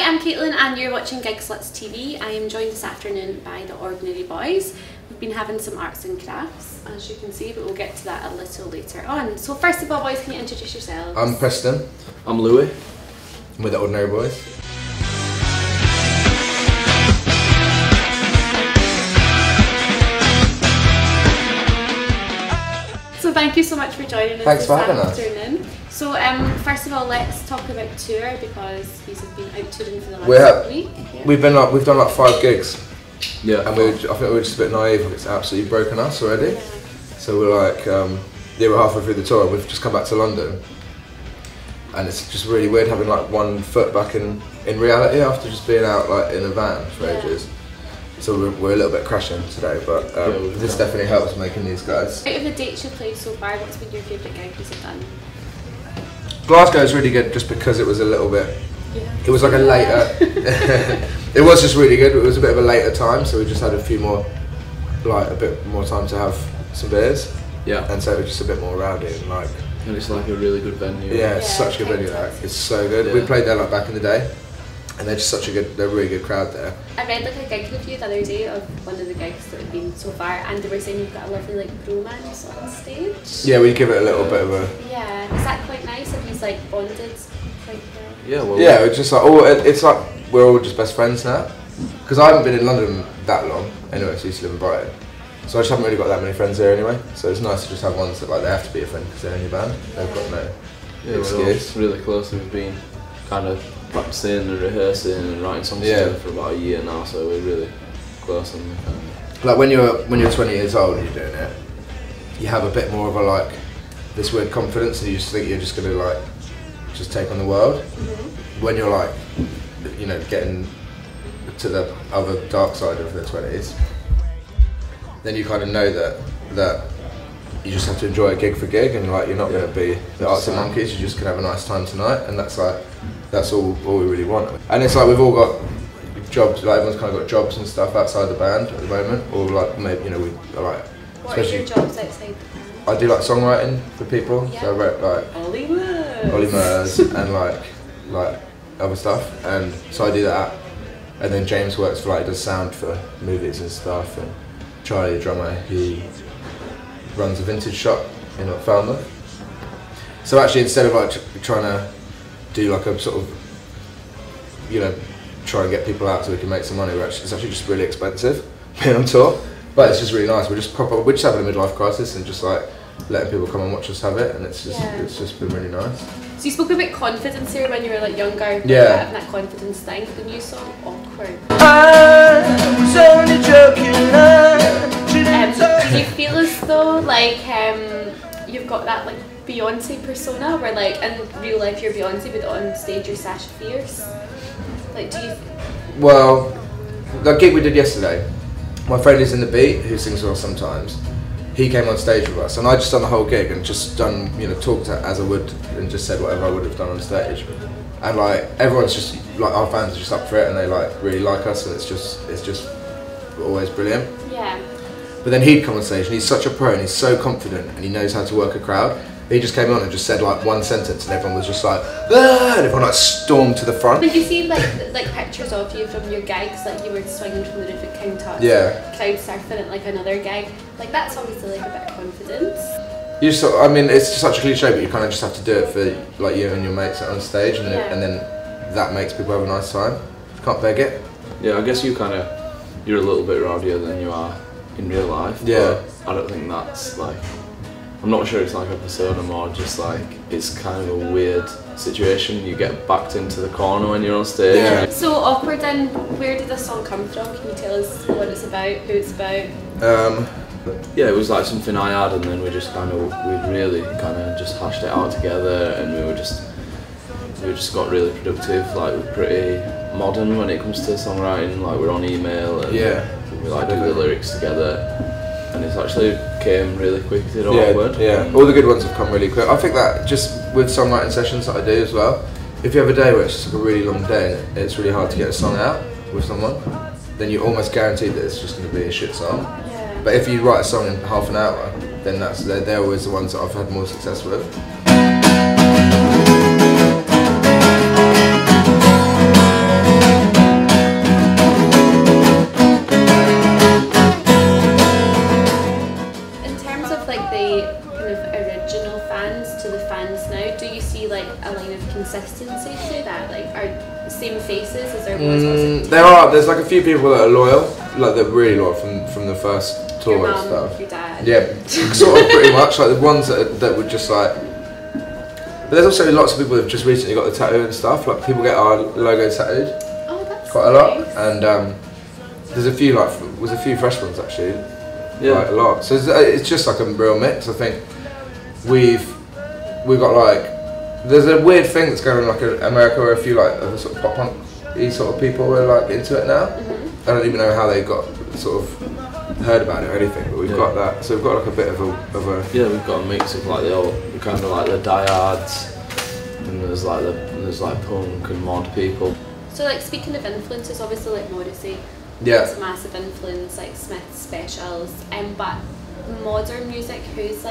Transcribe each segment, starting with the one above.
I'm Caitlin and you're watching Gig Sluts TV. I am joined this afternoon by the Ordinary Boys. We've been having some arts and crafts, as you can see, but we'll get to that a little later on. So first of all, boys, can you introduce yourselves? I'm Preston. I'm Louis. I'm with the Ordinary Boys. So thank you so much for joining us. Thanks for having us. So first of all, let's talk about tour, because these have been out touring for the last week. Yeah. We've done like 5 gigs. Yeah. And I think we were just a bit naive. It's absolutely broken us already. Yeah. So we're like, we're halfway through the tour. We've just come back to London, and it's just really weird having like one foot back in reality after just being out like in a van for ages. So we're a little bit crashing today, but this definitely helps making these guys. Out of the dates you've played so far, what's been your favourite gig you've done? Glasgow is really good just because it was a little bit, it was like a later, it was just really good. It was a bit of a later time, so we just had a bit more time to have some beers. Yeah. And so it was just a bit more rowdy and like. And it's like a really good venue. Yeah, it's such a good venue. Like, it's so good. Yeah. We played there like back in the day, and they're just they're a really good crowd there. I read like a gig review the other day of one of the gigs that have been so far, and they were saying you've got a lovely like bromance on stage. Yeah, we give it a little bit of a. Yeah, is that quite nice? Have you like bonded quite well? Yeah, well. Yeah, it's just like it's like we're all just best friends now. Because I haven't been in London that long anyway, so I used to live in Brighton. So I just haven't really got that many friends there anyway. So it's nice to just have ones that like they have to be a friend because they're in your band. They've got no excuse. We're all really close. We've been kind of practicing and rehearsing and writing songs together for about a year now, so we're really close. And like when you're 20 years old and you're doing it, you have a bit more of a like this weird confidence, and you just think you're just gonna like just take on the world. When you're like, you know, getting to the other dark side of the 20s, then you kind of know that you just have to enjoy a gig for gig, and like you're not going to be the Arctic Monkeys. You're just going to have a nice time tonight, and that's all we really want. And it's like we've all got jobs. Like everyone's kind of got jobs and stuff outside the band at the moment, or like maybe we like. What are your jobs outside the band? I do like songwriting for people, so I wrote like Ollie Murs and like other stuff, and so I do that. And then James works for he does sound for movies and stuff, and Charlie, the drummer, he runs a vintage shop in Falmouth. So actually, instead of like trying to do like a sort of, you know, try and get people out so we can make some money, it's actually just really expensive being on tour. But it's just really nice. We're just having a midlife crisis and just like letting people come and watch us have it, and it's just been really nice. So you spoke about confidence here when you were like younger, having that confidence thing. The new song Awkward. I was only joking. Do you feel as though like you've got that like Beyonce persona, where like in real life you're Beyonce, but on stage you're Sasha Fierce? Like, do you? Well, the gig we did yesterday, my friend is in the beat, who sings with us sometimes. He came on stage with us, and I just done the whole gig and just done, you know, talked as I would and just said whatever I would have done on stage. And like everyone's just like, our fans are just up for it, and they like really like us, and it's just always brilliant. Yeah. But then he'd come on stage, and he's such a pro, and he's so confident, and he knows how to work a crowd. He just came on and just said like one sentence, and everyone was just like, ah! And everyone like stormed to the front. Did you see like pictures of you from your gigs, like you were swinging from the roof at King Tut, crowd surfing at like another gig? Like that's obviously like a bit of confidence. You just, I mean, it's just such a cliche, but you kind of just have to do it for like you and your mates on stage, and then that makes people have a nice time. You can't beg it. Yeah, I guess you're a little bit rowdier than you are in real life. Yeah. But I don't think that's like. I'm not sure it's like a persona, more just like it's kind of a weird situation. You get backed into the corner when you're on stage. Yeah. So Awkward, then where did this song come from? Can you tell us what it's about, who it's about? Yeah, it was like something I had, and then we really kind of just hashed it out together, and we just got really productive. Like we're pretty modern when it comes to songwriting. Like we're on email, and we like do the lyrics together. And it's actually came really quick, did Awkward. Yeah, all the good ones have come really quick. I think that just with songwriting sessions that I do as well, if you have a day where it's just like a really long day and it's really hard to get a song out with someone, then you're almost guaranteed that it's just going to be a shit song. Yeah. But if you write a song in half an hour, then they're always the ones that I've had more success with. same faces as there was? There's like a few people that are loyal, like they're really loyal from the first tour Your and mum, stuff. your dad. Yeah, sort of pretty much. Like the ones that would just like. But there's also lots of people that have just recently got the tattoo and stuff. Like people get our logo tattooed Oh, that's quite a lot, nice. and there's a few fresh ones actually. Yeah. Like a lot. So it's just like a real mix. I think we've got like. There's a weird thing that's going on like in America where a few like other sort of pop punk sort of people are like into it now. I don't even know how they got sort of heard about it or anything, but we've got that. So we've got like a bit of a Yeah, we've got a mix of like the kind of like the diehards, and there's like punk and mod people. So like speaking of influences, obviously like Morrissey, yeah. it's a massive influence, like Smith's Specials, but modern music, who's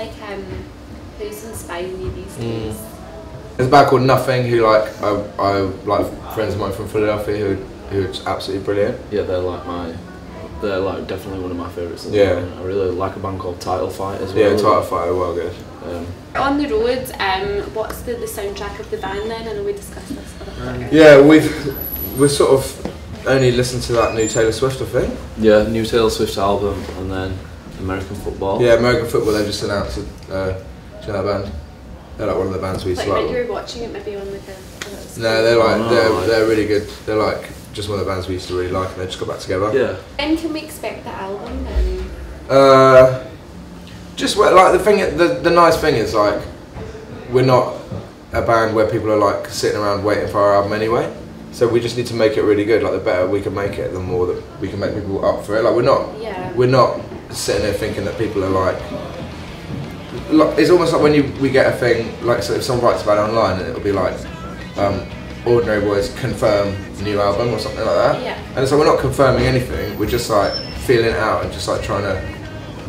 inspiring you these days? There's a band called Nothing who like I like friends of mine from Philadelphia who are just absolutely brilliant. Yeah, they're like definitely one of my favourites. Yeah. I really like a band called Title Fight as well. Yeah, Title Fight are well good. On the road, what's the soundtrack of the band then? I know we discussed this a little bit. Yeah, we've sort of only listened to that new Taylor Swift, I think. Yeah, new Taylor Swift album, and then American Football. Yeah, American Football. They just announced it. Do you know that band? They're like one of the bands we used Like to when like. you were watching it, maybe on like a. No, they're like they're really good. They're like just one of the bands we used to really like, and they just got back together. Yeah. When can we expect the album then? Just like the nice thing is like we're not a band where people are like sitting around waiting for our album anyway. So we just need to make it really good. Like the better we can make it, the more that we can make people up for it. Like we're not sitting there thinking that people are like. It's almost like when we get a thing like so if someone writes about it online and it'll be like Ordinary Boys confirm new album or something like that. Yeah. And so we're not confirming anything. We're just like feeling it out and just like trying to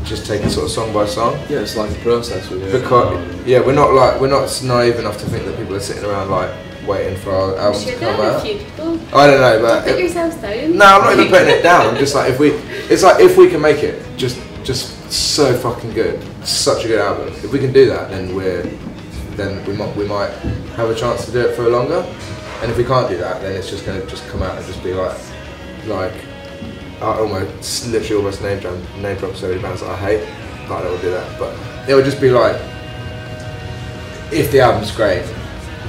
just take it sort of song by song. Yeah, it's like a process we do. Because we're not naive enough to think that people are sitting around like waiting for our album to come out. Few people. I don't know, but Put yourselves down. no, I'm not even putting it down. I'm just like if we can make it just so fucking good, such a good album. If we can do that, then we might have a chance to do it for longer. And if we can't do that, then it's just gonna just come out and just be like I literally almost name drop so many bands that I hate. But I don't want to do that. But it would just be like if the album's great,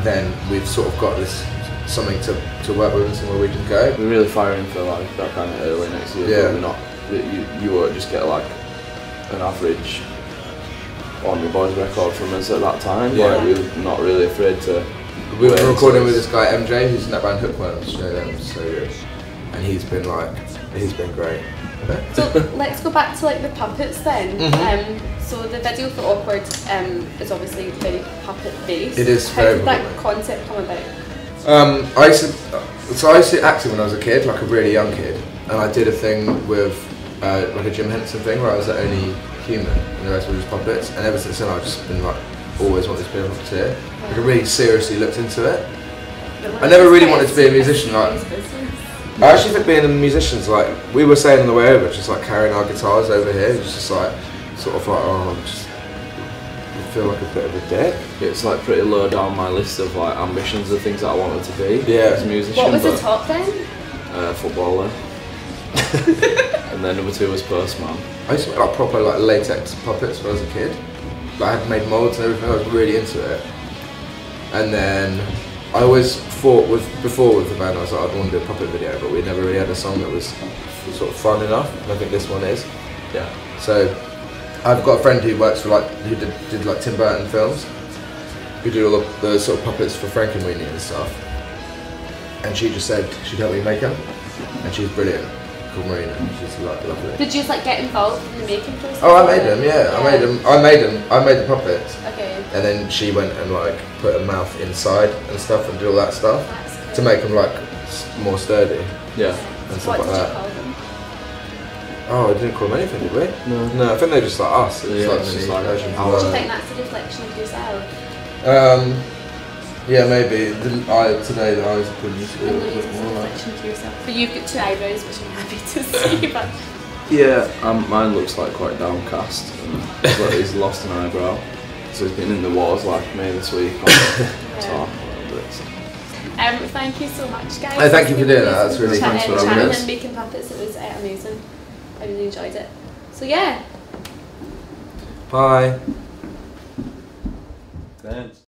then we've sort of got this something to work with and somewhere we can go. We're really firing for like that kind of early next year. Yeah. But we're not. You won't just get like an average Ordinary Boys record from us at that time. Yeah. Like, we're not really afraid to. We were recording with this guy MJ, who's in that band Hookworms. You know them, so good. And he's been great. So let's go back to like the puppets then. So the video for Awkward is obviously very puppet based. It is How very did that puppet. concept come about? I used to acting when I was a kid, like a really young kid, and I did a thing with like a Jim Henson thing where I was the only human and the rest were just puppets. And ever since then, I've just been like always wanted to be a puppeteer. Like I really seriously looked into it. I never really wanted to be a musician. Like I actually think being a musician's like we were saying on the way over, just like carrying our guitars over here, it's just like sort of like I feel like a bit of a dick. It's like pretty low down my list of like ambitions of things that I wanted to be as a musician. What was the top then? Footballer. And then number 2 was Postman. I used to make like proper like latex puppets when I was a kid. Like, I had made moulds and everything. I was really into it. And then I always thought before with the band I was like I'd want to do a puppet video, but we never really had a song that was sort of fun enough. And I think this one is. Yeah. So I've got a friend who works for who did like Tim Burton films, who did all the sort of puppets for Frankenweenie and stuff. And she just said she'd help me make them, and she's brilliant. Called Marina. She's like lovely. Did you just like get involved in the making process? Oh, I made them. Yeah, I made them. I made the puppets. Okay. And then she went and like put a mouth inside and stuff and did all that stuff to make them like more sturdy Yeah. and What stuff like did you that. call them? Oh, I didn't call them anything, did we? No. No, I think they're just like us. It's Yeah, like it's just mini like versions our- of Do you that. think that's a reflection of yourself? Yeah, maybe. Today the eyes are pretty used to I it a know little it's bit a more. reflection of yourself. But you've got 2 eyebrows, which I'm happy to see. But Yeah, mine looks like quite downcast. It's like he's lost an eyebrow. So he's been in the wars like me this week on top. Thank you so much, guys. Oh, thank you for doing that. That's really thanks for having chatting us. and making puppets. It was amazing. I really enjoyed it. So yeah. Bye. Thanks.